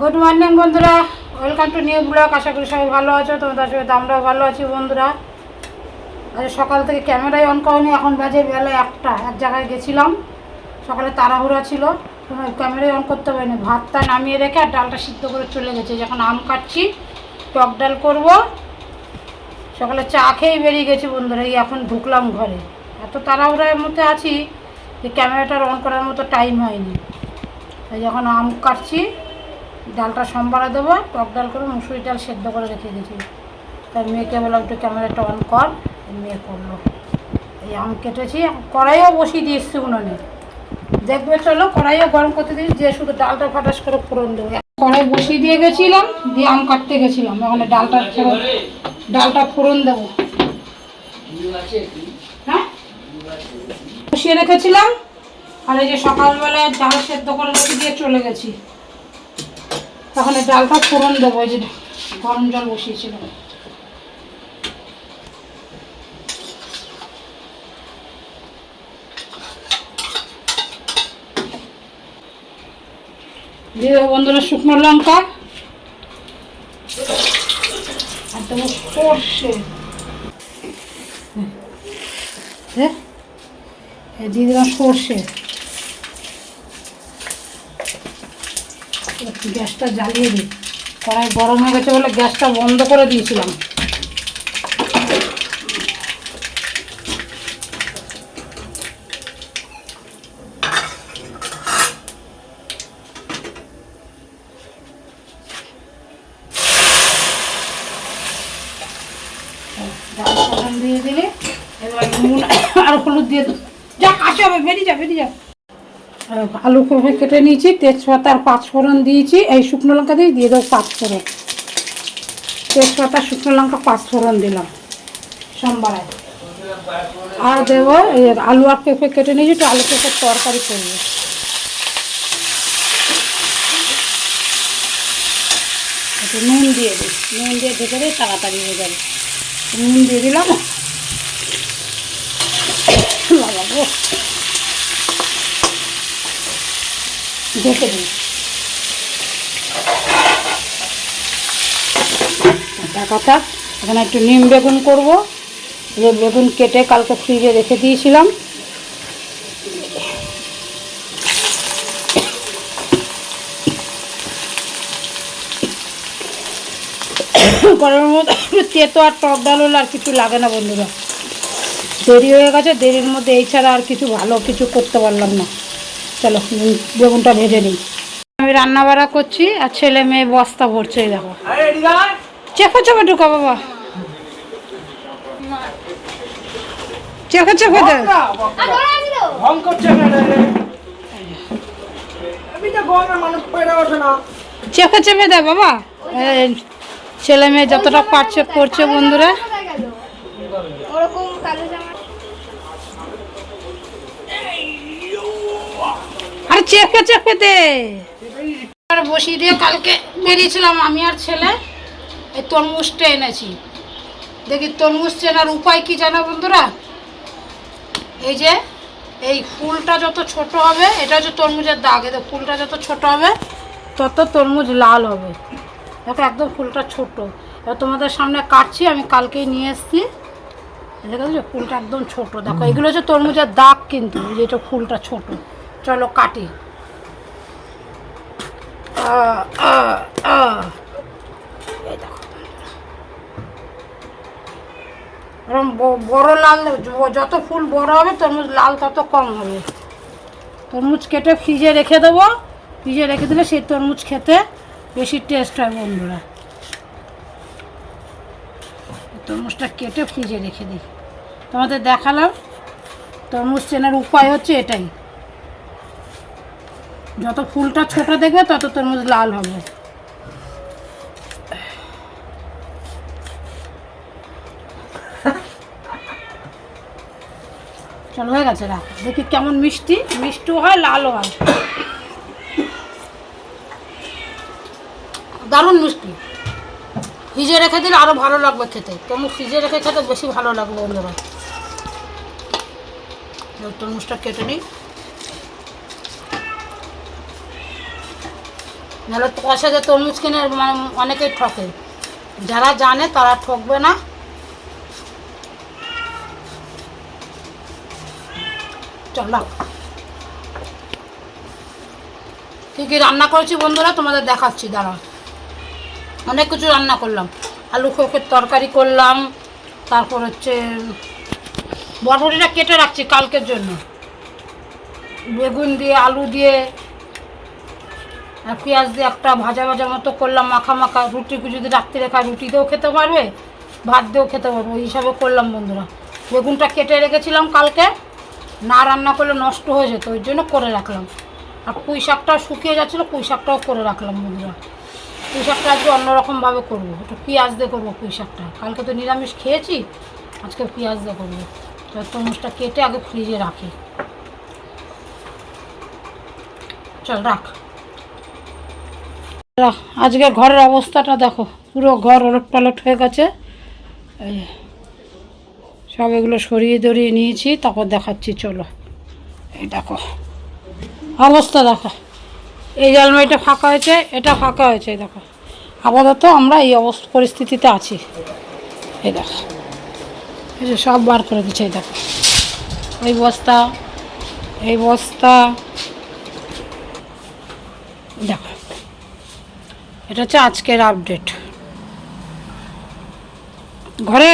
Good morning বন্ধুরা, welcome to new blog. আশা করি সবাই ভালো আছো, তোমাদের সাথে আমরাও ভালো আছি বন্ধুরা। আজ সকাল থেকে ক্যামেরাই অন করিনি, এখন বাজে বেলা 1টা। এক জায়গায় গেছিলাম, সকালে তাড়াহুড়া ছিল, কোনো ক্যামেরাই অন করতে পারিনি। ভাতটা নামিয়ে রেখে আর ডালটা সিদ্ধ করে চলে গেছে। যখন আম কাটছি, টক ডাল করব। সকালে চা খেয়েই বেরিয়ে গেছি বন্ধুরা, এই এখন ঢুকলাম ঘরে। এত তাড়াহুড়ার মধ্যে আছি যে ক্যামেরাটার অন করার মতো টাইম হয়নি। তাই যখন আম কাটছি, ডালটা সম্বারে দেবো, টক ডাল করে মুসুরি ডাল সেদ্ধ করে রেখে গেছি। তার মেয়েকে বললাম একটু ক্যামেরাটা অন কর, মেয়ে করলো। এই আম কেটেছি, কড়াইও বসিয়ে দিয়ে এসছি উনুনে, দেখবে চলো। কড়াইও গরম করতে দিই, যে শুধু ডালটা ফাটাস করে ফোড়ন দেবো। কড়াই বসিয়ে দিয়ে গেছিলাম, দিয়ে আম কাটতে গেছিলাম। ওখানে ডালটা ফোড়ন দেবো। হ্যাঁ, বসিয়ে রেখেছিলাম। আর এই যে সকালবেলা ডাল সেদ্ধ করে রেখে দিয়ে চলে গেছি। তখন ডালটা ফোড়ন দেবো। এই যে গরম জল বসিয়েছিলাম। দিয়ে দেবো বন্ধুরা শুকনো লঙ্কা, আর দেবো সর্ষে। দিয়ে দিলাম সর্ষে। গ্যাসটা জ্বালিয়ে দিই, কড়াই গরম হয়ে গেছে বলে গ্যাসটা বন্ধ করে দিয়েছিলাম। ডাল ফোড়ন দিয়ে দিলে এবার নুন আর হলুদ দিয়ে দেবো। যা কাছে হবে, বেরিয়ে যা। আলু কেটে নিয়েছি, তেজপাতা আর পাঁচফোড়ন দিয়েছি। এই শুকনো লঙ্কা দিয়ে দেবো পাঁচফোড়ন। তেজপাতা, শুকনো লঙ্কা, পাঁচফোড়ন দিলাম সম্বারায়। আর দেবো এই আলু আর পেঁপে কেটে নিয়েছি, তো আলু পেঁপে তরকারি করবো। একটু নুন দিয়ে দিই, নুন দিয়ে ঢেকে দিই, তাড়াতাড়ি হয়ে যাবে। নুন দিয়ে দিলাম। লাগাবো, ঢেকে দিই। কথা এখানে একটু নিম বেগুন করবো। যে বেগুন কেটে কালকে ফ্রিজে রেখে দিয়েছিলাম। গরমের মধ্যে তেতো আর টক ডাল হলে আর কিছু লাগে না বন্ধুরা। দেরি হয়ে গেছে, দেরির মধ্যে এই ছাড়া আর কিছু ভালো কিছু করতে পারলাম না। চলো বেগুনটা ভেজে নিই। আমি রান্না বাড়া করছি আর ছেলে মেয়ে বস্তা ভরছে। এই দেখো, চেপে ঢুকা বাবা, চেপে দে। চেপে দে বাবা। ছেলে মেয়ে যতটা পারছে করছে বন্ধুরা। আরে চেপে দে। বসিয়ে দিয়ে কালকে বেরিয়েছিলাম আমি আর ছেলে, এই তরমুজটা এনেছি। দেখি তরমুজ চেনার উপায় কি জানো বন্ধুরা? এই যে এই ফুলটা যত ছোট হবে, এটা হচ্ছে তরমুজের দাগ। এই ফুলটা যত ছোট হবে তত তরমুজ লাল হবে। দেখো একদম ফুলটা ছোট। এবার তোমাদের সামনে কাটছি, আমি কালকেই নিয়ে এসেছি। দেখো ফুলটা একদম ছোট। দেখো এগুলো হচ্ছে তরমুজের দাগ, কিন্তু এই যে এটা ফুলটা ছোট। চলো কাটি। এই দেখো এরকম বড় লাল, যত ফুল বড় হবে তরমুজ লাল তত কম হবে। তরমুজ কেটে ফ্রিজে রেখে দেবো। ফ্রিজে রেখে দিলে সেই তরমুজ খেতে বেশি টেস্ট হয় বন্ধুরা। তরমুজটা কেটে ফ্রিজে রেখে দিই। তোমাদের দেখালাম তরমুজ চেনার উপায় হচ্ছে এটাই। যত ফুলটা ছোট দেখবে তত তরমুজ লাল হবে। চলো হয়ে গেছে, রাখ দেখি কেমন মিষ্টিও হয়, লালও হয়। দারুণ মিষ্টি। ফ্রিজে রেখে দিলে আরও ভালো লাগবে খেতে। তরমুজ ফ্রিজে রেখে খেতে বেশি ভালো লাগবে বন্ধুরা। তরমুজটা কেটে নিই। নাহলে কষা যে তরমুজ কিনে মানে অনেকেই ঠকে, যারা জানে তারা ঠকবে না। চল কী কী রান্না করেছি বন্ধুরা তোমাদের দেখাচ্ছি, দাঁড়া। অনেক কিছু রান্না করলাম, আলু খোকের তরকারি করলাম, তারপর হচ্ছে বরবটিটা কেটে রাখছি কালকের জন্য, বেগুন দিয়ে আলু দিয়ে আর পেঁয়াজ দিয়ে একটা ভাজা ভাজা মতো করলাম, মাখা মাখা। রুটি যদি রাত্রে খায় রুটি দিয়েও খেতে পারবে, ভাত দিয়েও খেতে পারবে, ওই হিসাবে করলাম বন্ধুরা। বেগুনটা কেটে রেখেছিলাম কালকে, না রান্না করলে নষ্ট হয়ে যেত, ওই জন্য করে রাখলাম। আর পুঁই শাকটাও শুকিয়ে যাচ্ছিলো, পুঁই শাকটাও করে রাখলাম বন্ধুরা। পুঁই শাকটা আজকে অন্যরকমভাবে করবো, একটু পেঁয়াজ দিয়ে করবো পুঁই শাকটা। কালকে তো নিরামিষ খেয়েছি, আজকে পেঁয়াজ দিয়ে করবো। তো তরমুজটা কেটে আগে ফ্রিজে রাখি। চল রাখ। আজকে ঘরের অবস্থাটা দেখো, পুরো ঘর ওলট পালট হয়ে গেছে। এই সব এগুলো সরিয়ে দরিয়ে নিয়েছি, তারপর দেখাচ্ছি চলো। এই দেখো অবস্থা দেখো, এই আলমারিটা ফাঁকা হয়েছে, এটা ফাঁকা হয়েছে, এই দেখো। আপাতত আমরা এই অবস্থা পরিস্থিতিতে আছি। এই দেখো, এই যে সব বার করে দিচ্ছে, এই দেখো এই বস্তা, এই বস্তা, দেখো। এটা হচ্ছে আজকের আপডেট। ঘরে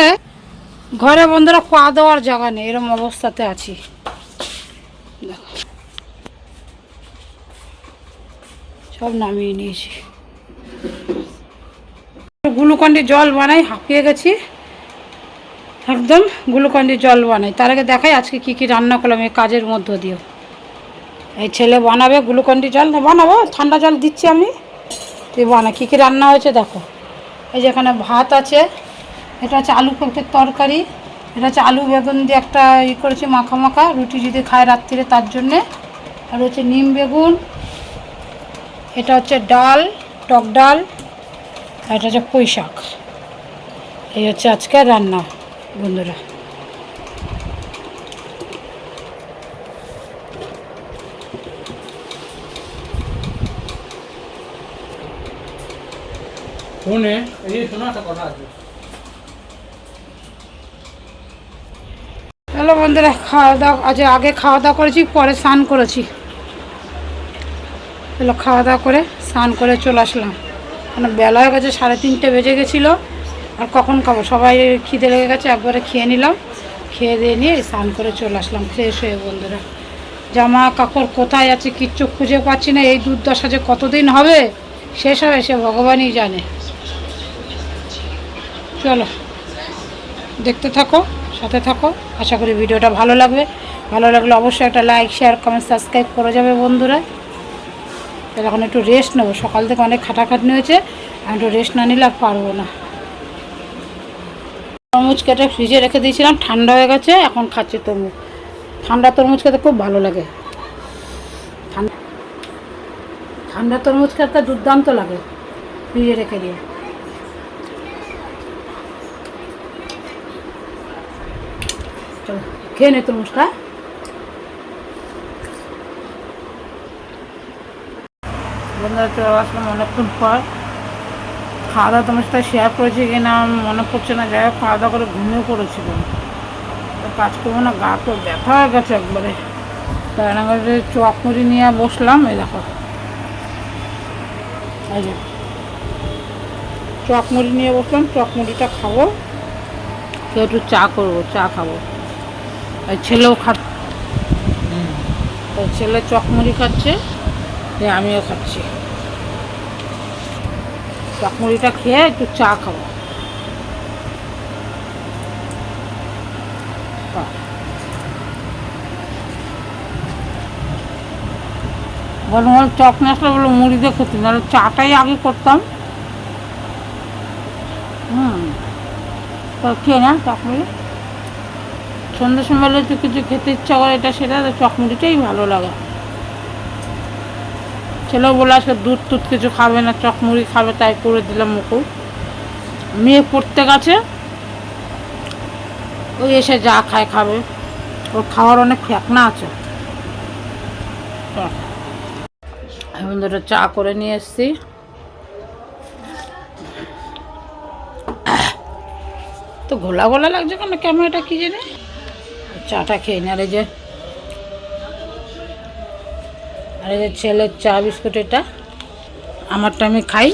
ঘরে বন্ধুরা পা দেওয়ার জায়গা নেই, এরকম অবস্থাতে আছি। দেখো সব নামিয়ে নিয়েছি। গ্লুকন্ডি জল বানাই, হাঁপিয়ে গেছি একদম। গ্লুকন্ডি জল বানাই, তার আগে দেখাই আজকে কী কী রান্না করলাম এই কাজের মধ্য দিয়েও। এই ছেলে বানাবে গ্লুকন্ডি জল, না বানাবো, ঠান্ডা জল দিচ্ছি আমি, তুই বানা। কী কী রান্না হয়েছে দেখো। এই যে এখানে ভাত আছে, এটা হচ্ছে আলু ফুলকপির তরকারি, এটা হচ্ছে আলু বেগুন দিয়ে একটা করেছি মাখা মাখা, রুটি যদি খায় রাত্রিরে তার জন্যে। আর হচ্ছে নিম বেগুন, এটা হচ্ছে ডাল, টক ডাল, আর এটা হচ্ছে পুঁই শাক। এই হচ্ছে আজকের রান্না বন্ধুরা। ফোনে এই শোনা একটা কথা আছে। হ্যালো বন্ধুরা, খাওয়া দাওয়া আগে খাওয়া দাওয়া করেছি, পরে স্নান করেছি। এলো খাওয়া দাওয়া করে স্নান করে চলে আসলাম, মানে বেলা হয়ে গেছে, 3:30 বেজে গেছিলো। আর কখন খাবো, সবাই খিদে লেগে গেছে, একবারে খেয়ে নিলাম। খেয়ে দিয়ে নিয়ে স্নান করে চলে আসলাম ফ্রেশ হয়ে বন্ধুরা। জামা কাপড় কোথায় আছে কিচ্ছু খুঁজে পাচ্ছি না, এই দুর্দশা যে কতদিন হবে শেষ হবে সে ভগবানই জানে। চলো দেখতে থাকো, সাথে থাকো, আশা করি ভিডিওটা ভালো লাগবে। ভালো লাগলে অবশ্যই একটা লাইক, শেয়ার, কমেন্ট, সাবস্ক্রাইব করে যাবে বন্ধুরা। তাহলে এখন একটু রেস্ট নেবো, সকাল থেকে অনেক খাটাখাটনি হয়েছে, আমি একটু রেস্ট না নিলে আর পারবো না। তরমুজ কেটে ফ্রিজে রেখে দিয়েছিলাম, ঠান্ডা হয়ে গেছে, এখন খাচ্ছি তরমুজ। ঠান্ডা তরমুজ খেতে খুব ভালো লাগে, ঠান্ডা তরমুজ খেতে দুর্দান্ত লাগে ফ্রিজে রেখে দিয়ে। চলো খেয়ে নে তরমুজটা। বন্ধুরা চলে আসলাম অনেকক্ষণ পর। খাওয়া দাওয়া তোমার সাথে শেয়ার করেছি কিনা মনে পড়ছে না, যাই হোক খাওয়া দাওয়া করে ঘুমিয়ে পড়েছিলাম। কাজ করবো না, গা তো ব্যথা হয়ে গেছে একবারে। তাই রান্নাঘরে চপ মুড়ি নিয়ে বসলাম, এই দেখো এই যে চপ মুড়ি নিয়ে বসলাম, চপ মুড়িটা খাবো, কেউ একটু চা করবো, চা খাবো। আর ছেলেও ছেলে চপ মুড়ি খাচ্ছে, আমিও খাচ্ছি। চপ মুড়িটা খেয়ে একটু চা খাবো। গরম গরম চপ নিয়ে আসলে বলো মুড়ি দিয়ে খেতে, নাহলে চাটাই আগে করতাম। তো খেয়ে না চপ মুড়ি, সন্ধ্যের সময় একটু কিছু খেতে ইচ্ছা করে, এটা সেটা, চপ মুড়িটাই ভালো লাগে। ছেলেও বলে আজকে দুধ টুধ কিছু খাবে না, চপ মুড়ি খাবে, তাই করে দিলাম মুখু। মেয়ে পড়তে গেছে, ওই এসে যা খায় খাবে, ওর খাওয়ার অনেক ফ্যাকনা আছে। বন্ধুরা চা করে নিয়ে এসছি। তো ঘোলা ঘোলা লাগছে কেন ক্যামেরাটা কি জানে। চাটা খেয়ে নি। আর এই যে ছেলের চা বিস্কুট, এটা আমারটা আমি খাই।